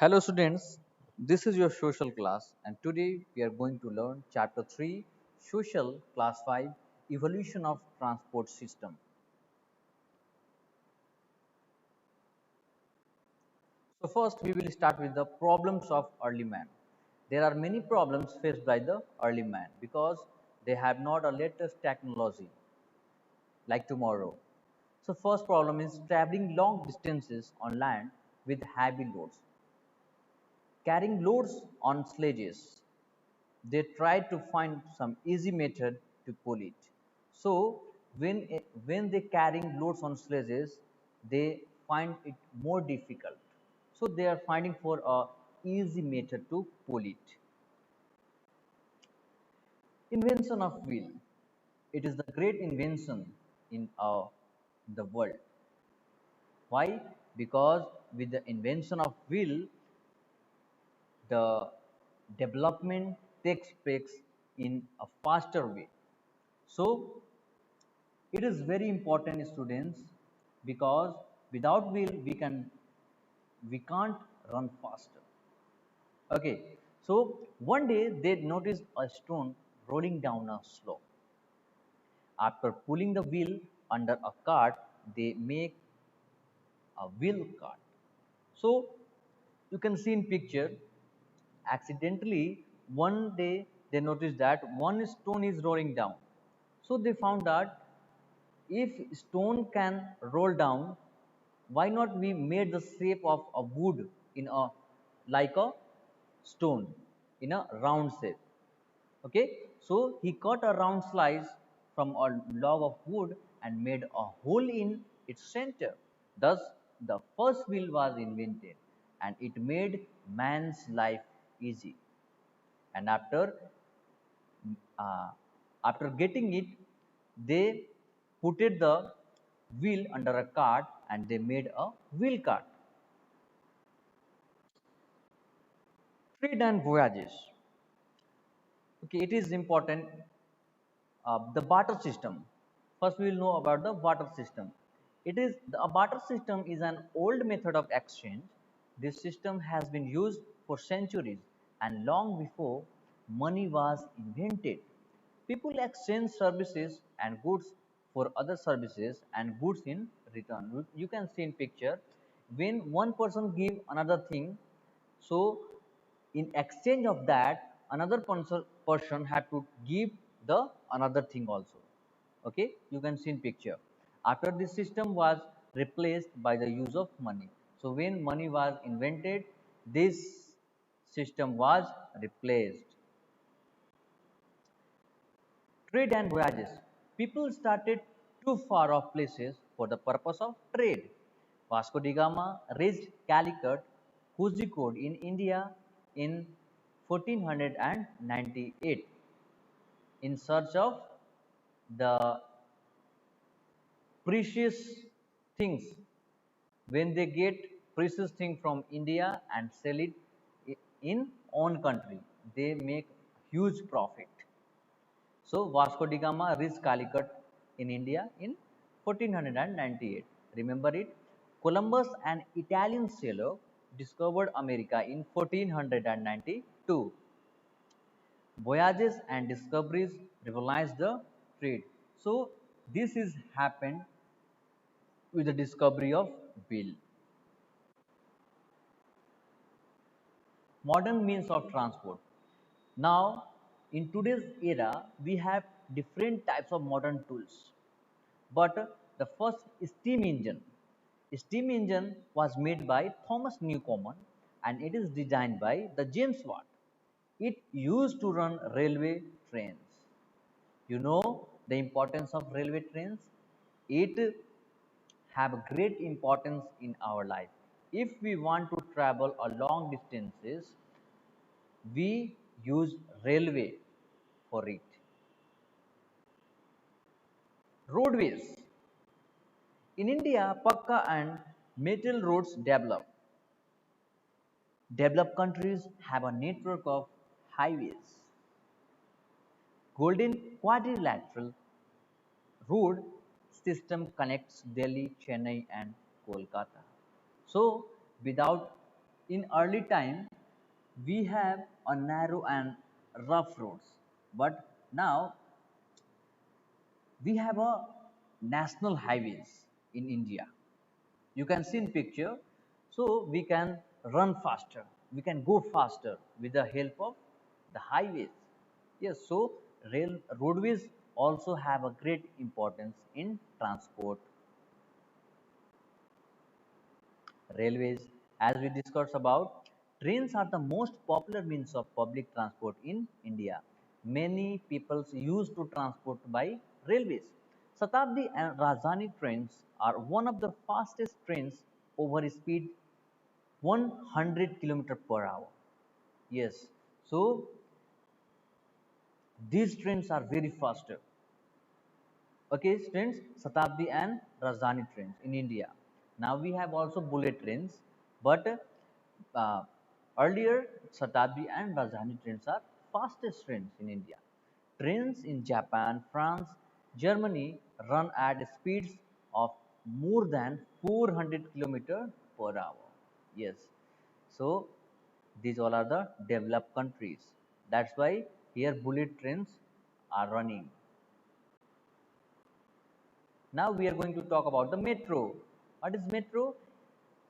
Hello students, this is your social class and today we are going to learn chapter 3 social class 5 evolution of transport system. So first we will start with the problems of early man. There are many problems faced by the early man because they have not a latest technology like tomorrow. So first problem is traveling long distances on land with heavy loads. Carrying loads on sledges. They tried to find some easy method to pull it. So when they carrying loads on sledges, they find it more difficult. So they are finding for a easy method to pull it. Invention of wheel. It is the great invention in the world. Why? Because with the invention of wheel, the development takes place in a faster way. So it is very important students because without wheel we can't run faster. Okay, so one day they noticed a stone rolling down a slope. After pulling the wheel under a cart, they make a wheel cart. So you can see in picture accidentally one day they noticed that one stone is rolling down. So they found that if stone can roll down, why not we made the shape of a wood in a like a stone in a round shape. Okay, so he cut a round slice from a log of wood and made a hole in its center. Thus the first wheel was invented and it made man's life easy. And uh, after getting it, they put it the wheel under a cart and they made a wheel cart. Trade and voyages. Okay, it is important. The barter system. First, we will know about the barter system. A barter system is an old method of exchange. This system has been used for centuries and long before money was invented. People exchange services and goods for other services and goods in return. You can see in picture when one person give another thing, so in exchange of that another person had to give the another thing also. Okay, you can see in picture. After this system was replaced by the use of money. So when money was invented, this system was replaced. Trade and voyages. People started to far off places for the purpose of trade. Vasco da Gama reached Calicut, Kozhikode in India in 1498 in search of the precious things. When they get precious thing from India and sell it in own country, they make huge profit. So Vasco da Gama reached Calicut in India in 1498. Remember it? Columbus, an Italian sailor, discovered America in 1492. Voyages and discoveries revolutionized the trade. So this is happened with the discovery of wheel. Modern means of transport. Now, in today's era, we have different types of modern tools. But the first steam engine. Steam engine was made by Thomas Newcomen and it is designed by the James Watt. It used to run railway trains. You know the importance of railway trains? It have a great importance in our life. If we want to travel a long distances, we use railway for it. Roadways. In India, Pakka and metal roads develop. Developed countries have a network of highways. Golden Quadrilateral road system connects Delhi, Chennai and Kolkata. So without in early time we have a narrow and rough roads, but now we have a national highways in India. You can see in picture, so we can run faster, we can go faster with the help of the highways. Yes, so rail roadways also have a great importance in transport. Railways, as we discussed about, trains are the most popular means of public transport in India. Many people used to transport by railways. Shatabdi and Rajdhani trains are one of the fastest trains over speed 100 km per hour. Yes, so these trains are very faster. Okay, trains, Shatabdi and Rajdhani trains in India. Now we have also bullet trains, but uh, earlier Shatabdi and Rajdhani trains are fastest trains in India. Trains in Japan, France, Germany run at speeds of more than 400 km per hour. Yes, so these all are the developed countries. That's why here bullet trains are running. Now we are going to talk about the metro. What is metro?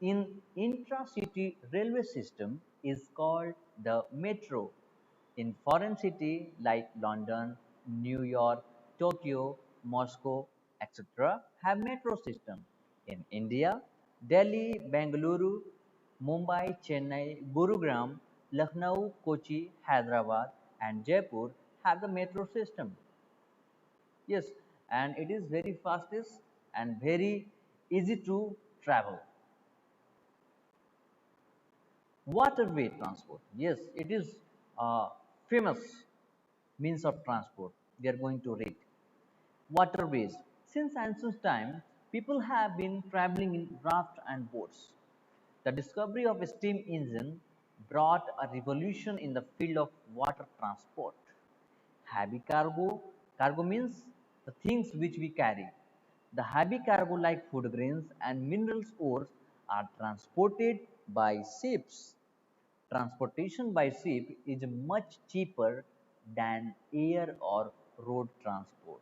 In intra-city railway system is called the metro. In foreign city like London, New York, Tokyo, Moscow, etc. have metro system. In India, Delhi, Bengaluru, Mumbai, Chennai, Gurugram, Lucknow, Kochi, Hyderabad and Jaipur have the metro system. Yes, and it is very fastest and very easy to travel. Waterway transport. Yes, it is a famous means of transport. We are going to read. Waterways. Since ancient times, people have been traveling in raft and boats. The discovery of a steam engine brought a revolution in the field of water transport. Heavy cargo, cargo means the things which we carry. The heavy cargo like food grains and minerals ores are transported by ships. Transportation by ship is much cheaper than air or road transport.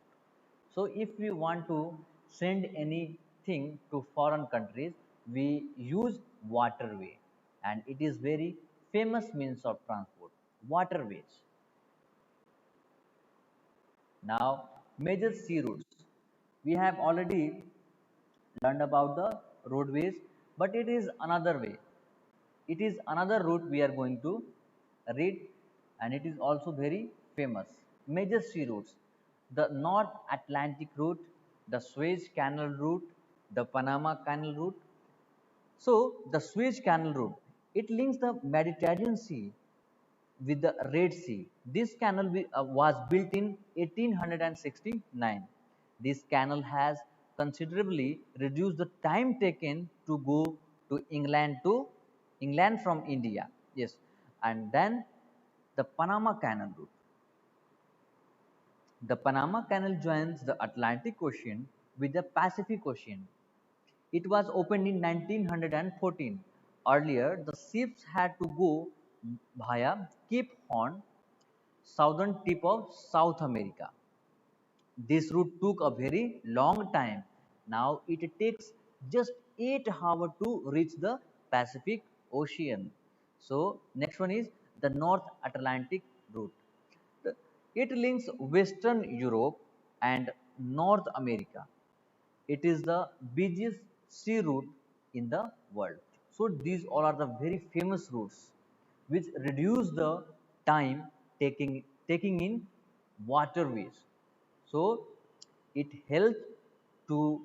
So if we want to send anything to foreign countries, we use waterway, and it is very famous means of transport, waterways. Now, major sea routes. We have already learned about the roadways, but it is another way. It is another route we are going to read, and it is also very famous. Major sea routes: the North Atlantic route, the Suez Canal route, the Panama Canal route. So, the Suez Canal route, it links the Mediterranean Sea with the Red Sea. This canal was built in 1869. This canal has considerably reduced the time taken to go to England from India. Yes, and then the Panama Canal route. The Panama Canal joins the Atlantic Ocean with the Pacific Ocean. It was opened in 1914. Earlier, the ships had to go via Cape Horn, southern tip of South America. This route took a very long time. Now it takes just 8 hours to reach the Pacific Ocean. So next one is the North Atlantic route. It links Western Europe and North America. It is the busiest sea route in the world. So these all are the very famous routes which reduce the time taking in waterways. So it helps to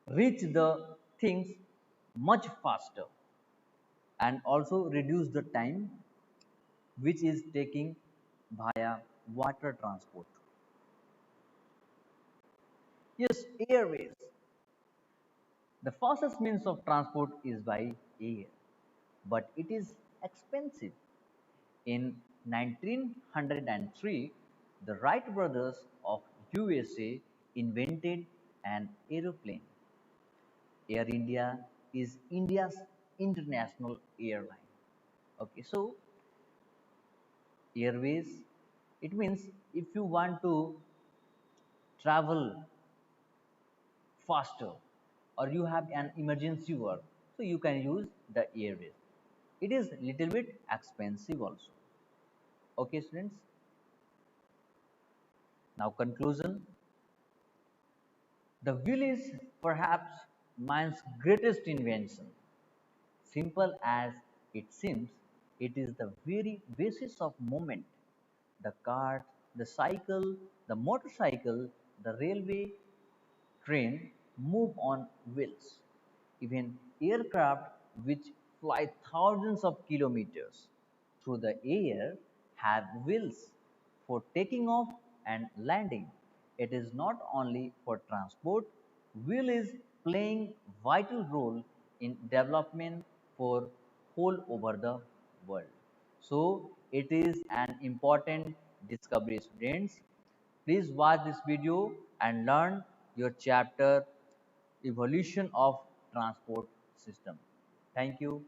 reach the things much faster and also reduce the time which is taking via water transport. Yes, airways. The fastest means of transport is by air, but it is expensive. In 1903, the Wright brothers of USA invented an aeroplane. Air India is India's international airline. Okay, so airways, it means if you want to travel faster or you have an emergency work, so you can use the airways. It is little bit expensive also. Okay, students. Now conclusion. The wheel is perhaps man's greatest invention. Simple as it seems, it is the very basis of movement. The cart, the cycle, the motorcycle, the railway, train move on wheels. Even aircraft which fly thousands of kilometers through the air have wheels for taking off and landing. It is not only for transport, wheel is playing vital role in development for whole over the world. So it is an important discovery, students. Please watch this video and learn your chapter evolution of transport system. Thank you.